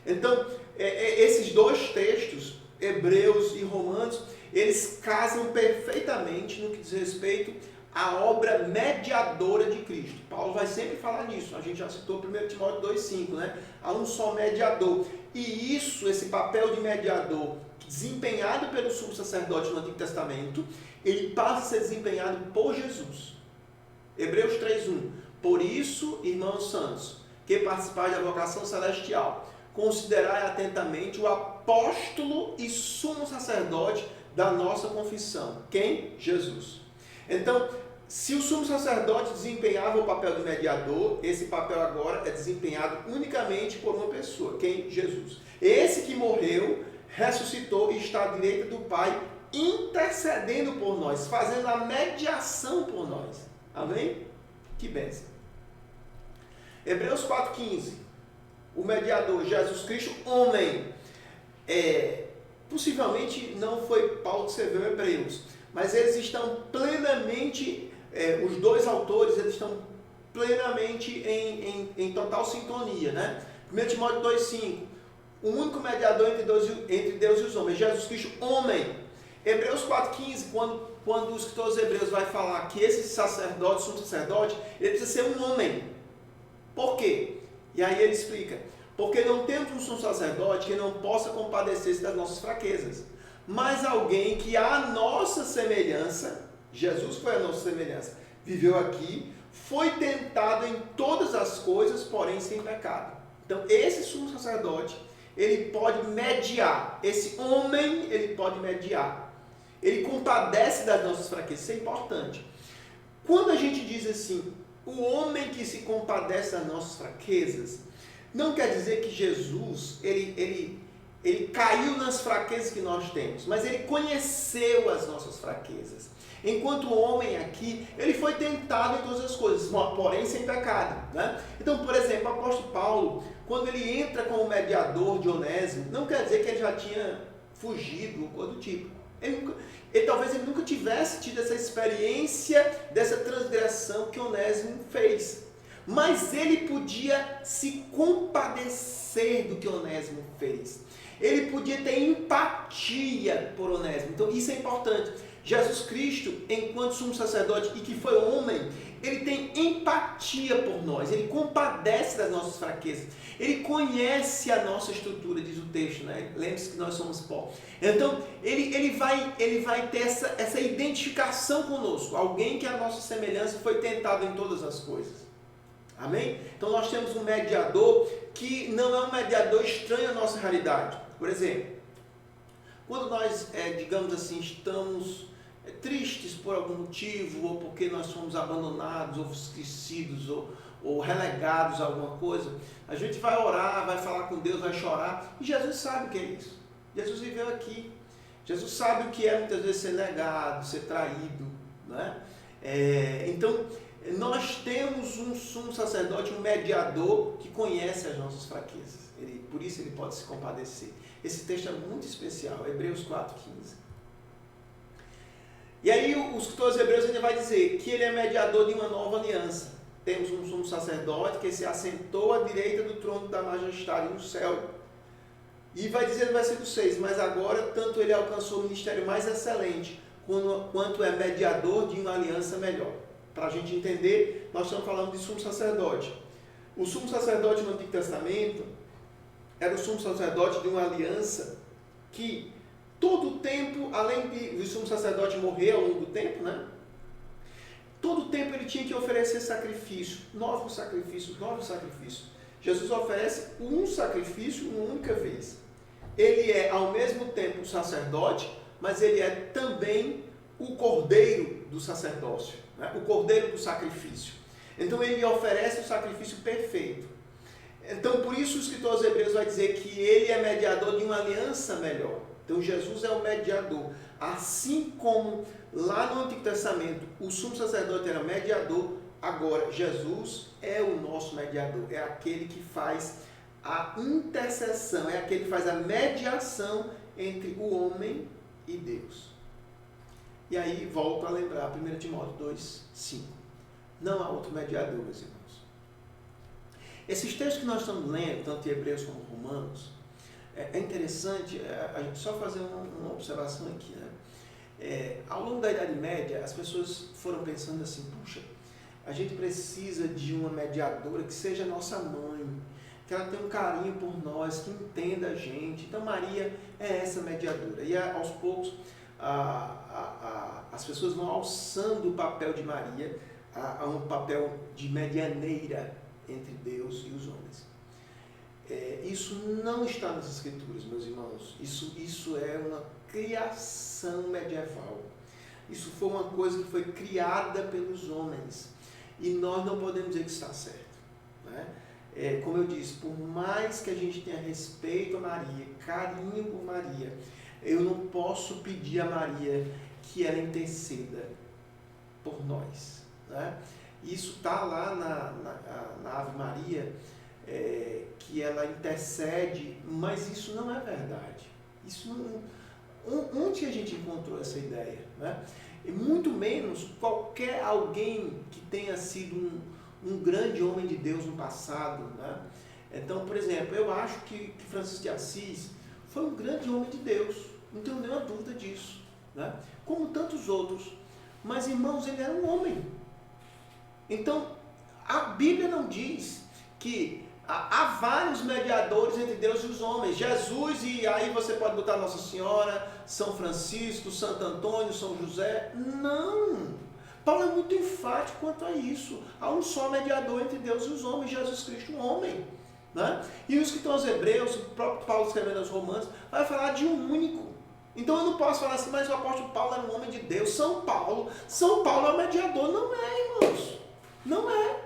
Então, esses dois textos, Hebreus e Romanos, eles casam perfeitamente no que diz respeito a obra mediadora de Cristo. Paulo vai sempre falar nisso. A gente já citou 1 Timóteo 2,5, né? Há um só mediador. E isso, esse papel de mediador, desempenhado pelo sumo sacerdote no Antigo Testamento, ele passa a ser desempenhado por Jesus. Hebreus 3,1. Por isso, irmãos santos, que participais da vocação celestial, considerai atentamente o apóstolo e sumo sacerdote da nossa confissão. Quem? Jesus. Então, se o sumo sacerdote desempenhava o papel de mediador, esse papel agora é desempenhado unicamente por uma pessoa. Quem? Jesus. Esse que morreu, ressuscitou e está à direita do Pai, intercedendo por nós, fazendo a mediação por nós. Amém? Que bênção. Hebreus 4,15. O mediador, Jesus Cristo, homem. Possivelmente não foi Paulo que escreveu Hebreus, mas eles estão plenamente, os dois autores, eles estão plenamente em total sintonia, né? 1 Timóteo 2,5, o único mediador entre Deus e os homens, Jesus Cristo, homem. Hebreus 4,15, quando o escritor dos Hebreus vai falar que esse sacerdote, sumo sacerdote, ele precisa ser um homem. Por quê? E aí ele explica, porque não temos um sumo sacerdote que não possa compadecer-se das nossas fraquezas, mas alguém que à nossa semelhança, Jesus foi a nossa semelhança, viveu aqui, foi tentado em todas as coisas, porém sem pecado. Então esse sumo sacerdote, ele pode mediar, esse homem, ele pode mediar, ele compadece das nossas fraquezas, isso é importante. Quando a gente diz assim, o homem que se compadece das nossas fraquezas, não quer dizer que Jesus, ele caiu nas fraquezas que nós temos, mas ele conheceu as nossas fraquezas. Enquanto o homem aqui, ele foi tentado em todas as coisas, porém sem pecado, né? Então, por exemplo, o apóstolo Paulo, quando ele entra como mediador de Onésimo, não quer dizer que ele já tinha fugido ou coisa do tipo. Talvez ele nunca tivesse tido essa experiência dessa transgressão que Onésimo fez. Mas ele podia se compadecer do que Onésimo fez. Ele podia ter empatia por Onésimo. Então isso é importante. Jesus Cristo, enquanto sumo sacerdote e que foi homem, ele tem empatia por nós, ele compadece das nossas fraquezas, ele conhece a nossa estrutura, diz o texto, né? Lembre-se que nós somos pó. Então, ele vai ter essa identificação conosco, alguém que a nossa semelhança foi tentado em todas as coisas. Amém? Então nós temos um mediador que não é um mediador estranho à nossa realidade. Por exemplo, quando nós, digamos assim, estamos tristes por algum motivo, ou porque nós fomos abandonados, ou esquecidos, ou relegados a alguma coisa, a gente vai orar, vai falar com Deus, vai chorar, e Jesus sabe o que é isso. Jesus viveu aqui. Jesus sabe o que é muitas vezes ser negado, ser traído, né? Então, nós temos um sumo sacerdote, um mediador que conhece as nossas fraquezas. Por isso ele pode se compadecer. Esse texto é muito especial, Hebreus 4,15. E aí o escritor aos Hebreus ele vai dizer que ele é mediador de uma nova aliança. Temos um sumo sacerdote que se assentou à direita do trono da majestade no céu. E vai dizer no versículo 6, mas agora tanto ele alcançou o ministério mais excelente, quanto é mediador de uma aliança melhor. Para a gente entender, nós estamos falando de sumo sacerdote. O sumo sacerdote no Antigo Testamento era o sumo sacerdote de uma aliança que todo o tempo, além de o sumo sacerdote morrer ao longo do tempo, né? Todo o tempo ele tinha que oferecer sacrifício, novos sacrifícios. Jesus oferece um sacrifício uma única vez. Ele é ao mesmo tempo o sacerdote, mas ele é também o cordeiro do sacerdócio, né? O cordeiro do sacrifício. Então ele oferece o sacrifício perfeito. Então por isso o escritor aos Hebreus vai dizer que ele é mediador de uma aliança melhor. Então Jesus é o mediador. Assim como lá no Antigo Testamento o sumo sacerdote era mediador, agora Jesus é o nosso mediador. É aquele que faz a intercessão, é aquele que faz a mediação entre o homem e Deus. E aí volto a lembrar 1 Timóteo 2,5. Não há outro mediador, meus irmãos. Esses textos que nós estamos lendo, tanto em Hebreus como em Romanos, é interessante a gente só fazer uma observação aqui, né? Ao longo da Idade Média, as pessoas foram pensando assim, puxa, a gente precisa de uma mediadora que seja nossa mãe, que ela tenha um carinho por nós, que entenda a gente. Então Maria é essa mediadora. E aos poucos as pessoas vão alçando o papel de Maria a um papel de medianeira entre Deus e os homens. Isso não está nas Escrituras, meus irmãos. Isso é uma criação medieval. Isso foi uma coisa que foi criada pelos homens. E nós não podemos dizer que está certo, né? Como eu disse, por mais que a gente tenha respeito a Maria, carinho por Maria, eu não posso pedir a Maria que ela interceda por nós, né? Isso está lá na Ave Maria, que ela intercede, mas isso não é verdade. Isso não, onde a gente encontrou essa ideia, né? E muito menos qualquer alguém que tenha sido um grande homem de Deus no passado, né? Então, por exemplo, eu acho que Francisco de Assis foi um grande homem de Deus, não tenho nenhuma dúvida disso, né? Como tantos outros. Mas, irmãos, ele era um homem. Então, a Bíblia não diz que há vários mediadores entre Deus e os homens. Jesus, e aí você pode botar Nossa Senhora, São Francisco, Santo Antônio, São José. Não! Paulo é muito enfático quanto a isso. Há um só mediador entre Deus e os homens, Jesus Cristo, um homem. Né? E os que estão aos Hebreus, o próprio Paulo escrevendo aos Romanos, vai falar de um único. Então eu não posso falar assim, mas o apóstolo Paulo era um homem de Deus. São Paulo é o mediador. Não é, irmãos. Não é.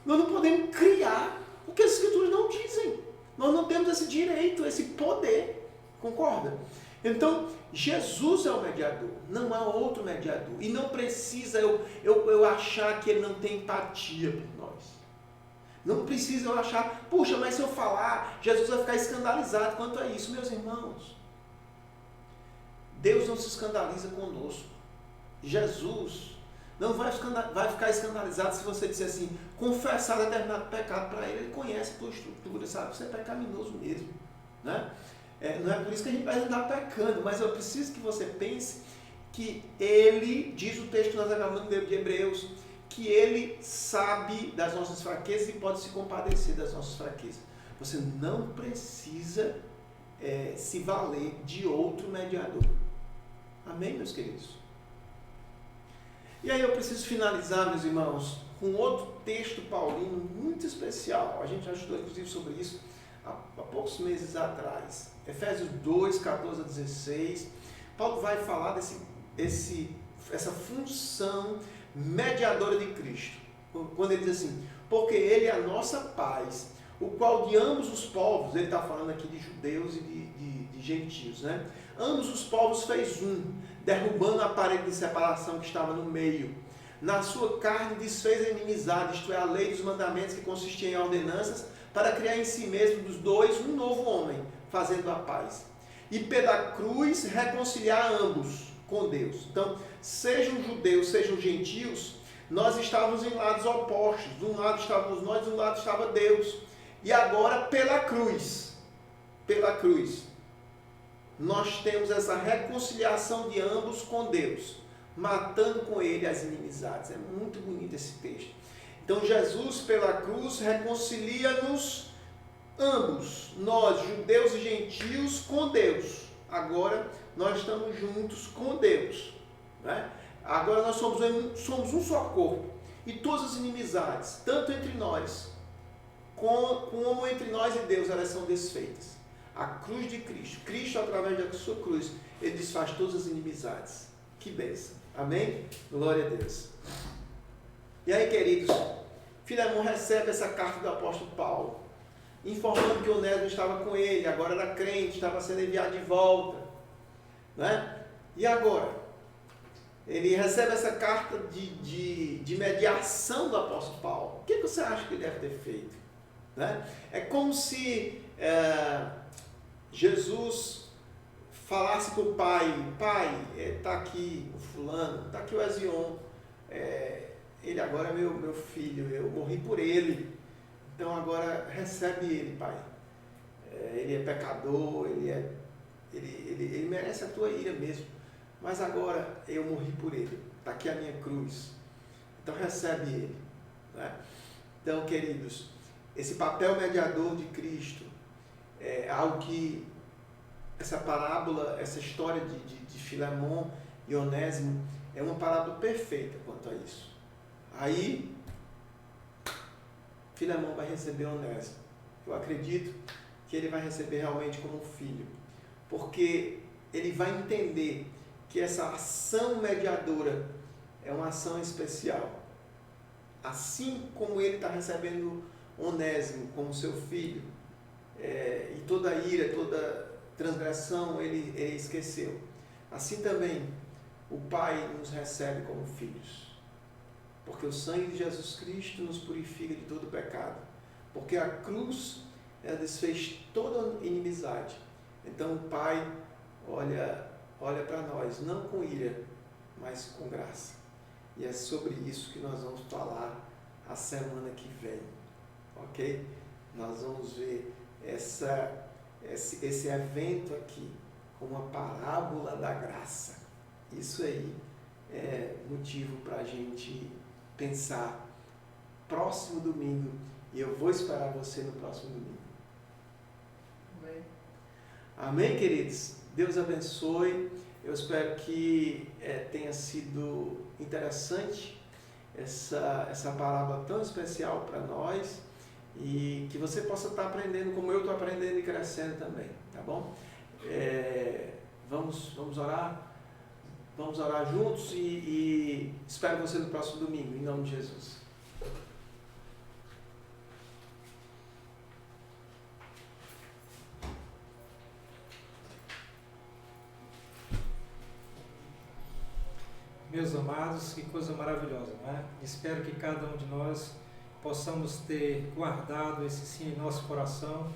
Nós não podemos criar o que as Escrituras não dizem. Nós não temos esse direito, esse poder. Concorda? Então, Jesus é o mediador. Não há outro mediador. E não precisa eu achar que ele não tem empatia por nós. Não precisa eu achar, puxa, mas se eu falar, Jesus vai ficar escandalizado quanto a isso. Meus irmãos, Deus não se escandaliza conosco. Jesus não vai ficar escandalizado se você disser assim, confessar determinado pecado para ele. Ele conhece a tua estrutura, sabe? Você é pecaminoso mesmo. Né? Não é por isso que a gente vai andar pecando, mas eu preciso que você pense que ele, diz o texto que nós acabamos de ler de Hebreus, que ele sabe das nossas fraquezas e pode se compadecer das nossas fraquezas. Você não precisa se valer de outro mediador. Amém, meus queridos? E aí eu preciso finalizar, meus irmãos, com outro texto paulino muito especial. A gente já estudou, inclusive, sobre isso há poucos meses atrás. Efésios 2, 14 a 16. Paulo vai falar essa função mediadora de Cristo. Quando ele diz assim, porque ele é a nossa paz, o qual de ambos os povos, ele está falando aqui de judeus e de gentios, né? Ambos os povos fez um, derrubando a parede de separação que estava no meio. Na sua carne desfez a inimizade, isto é, a lei dos mandamentos que consistia em ordenanças, para criar em si mesmo dos dois um novo homem, fazendo a paz. E pela cruz reconciliar ambos com Deus. Então, sejam judeus, sejam gentios, nós estávamos em lados opostos. De um lado estávamos nós, de um lado estava Deus. E agora, pela cruz, nós temos essa reconciliação de ambos com Deus, matando com ele as inimizades. É muito bonito esse texto. Então, Jesus, pela cruz, reconcilia-nos ambos, nós, judeus e gentios, com Deus. Agora, nós estamos juntos com Deus. Né? Agora, nós somos um só corpo. E todas as inimizades, tanto entre nós, como entre nós e Deus, elas são desfeitas. A cruz de Cristo, Cristo através da sua cruz, ele desfaz todas as inimizades. Que bênção. Amém? Glória a Deus. E aí, queridos, Filemão recebe essa carta do apóstolo Paulo, informando que Onésimo estava com ele, agora era crente, estava sendo enviado de volta. Né? E agora? Ele recebe essa carta de mediação do apóstolo Paulo. O que você acha que ele deve ter feito? Né? É como se Jesus falasse para o pai, está aqui o fulano, está aqui o Ezion, ele agora é meu filho, eu morri por ele, então agora recebe ele, pai. Ele é pecador, ele merece a tua ira mesmo, mas agora eu morri por ele, está aqui a minha cruz, então recebe ele. Né? Então, queridos, esse papel mediador de Cristo é algo que essa parábola, essa história de Filemão e Onésimo é uma parábola perfeita quanto a isso. Aí, Filemão vai receber Onésimo. Eu acredito que ele vai receber realmente como filho, porque ele vai entender que essa ação mediadora é uma ação especial. Assim como ele está recebendo Onésimo como seu filho, e toda ira, toda transgressão ele esqueceu. Assim também o Pai nos recebe como filhos, porque o sangue de Jesus Cristo nos purifica de todo pecado, porque a cruz desfez toda inimizade. Então o Pai olha para nós, não com ira, mas com graça. E é sobre isso que nós vamos falar a semana que vem, ok? Nós vamos ver esse evento aqui como uma parábola da graça. Isso aí é motivo para a gente pensar próximo domingo E eu vou esperar você no próximo domingo. Amém. Amém, queridos? Deus abençoe. Eu espero que tenha sido interessante essa palavra tão especial para nós e que você possa estar aprendendo como eu estou aprendendo e crescendo também, tá bom? Vamos orar? Vamos orar juntos e espero você no próximo domingo, em nome de Jesus. Meus amados, que coisa maravilhosa, não é? Espero que cada um de nós possamos ter guardado esse sim em nosso coração,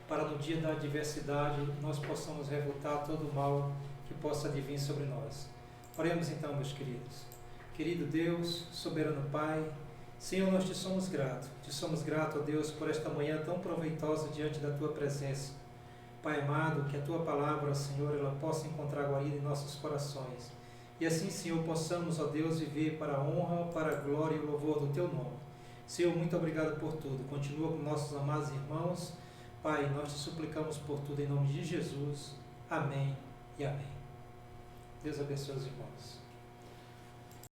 para no dia da adversidade nós possamos revoltar todo o mal que possa advir sobre nós. Oremos então, meus queridos. Querido Deus, soberano Pai, Senhor, nós te somos grato, ó Deus, por esta manhã tão proveitosa diante da Tua presença. Pai amado, que a Tua palavra, Senhor, ela possa encontrar guarida em nossos corações. E assim, Senhor, possamos, ó Deus, viver para a honra, para a glória e o louvor do Teu nome. Senhor, muito obrigado por tudo. Continua com nossos amados irmãos. Pai, nós te suplicamos por tudo em nome de Jesus. Amém e amém. Deus abençoe os irmãos.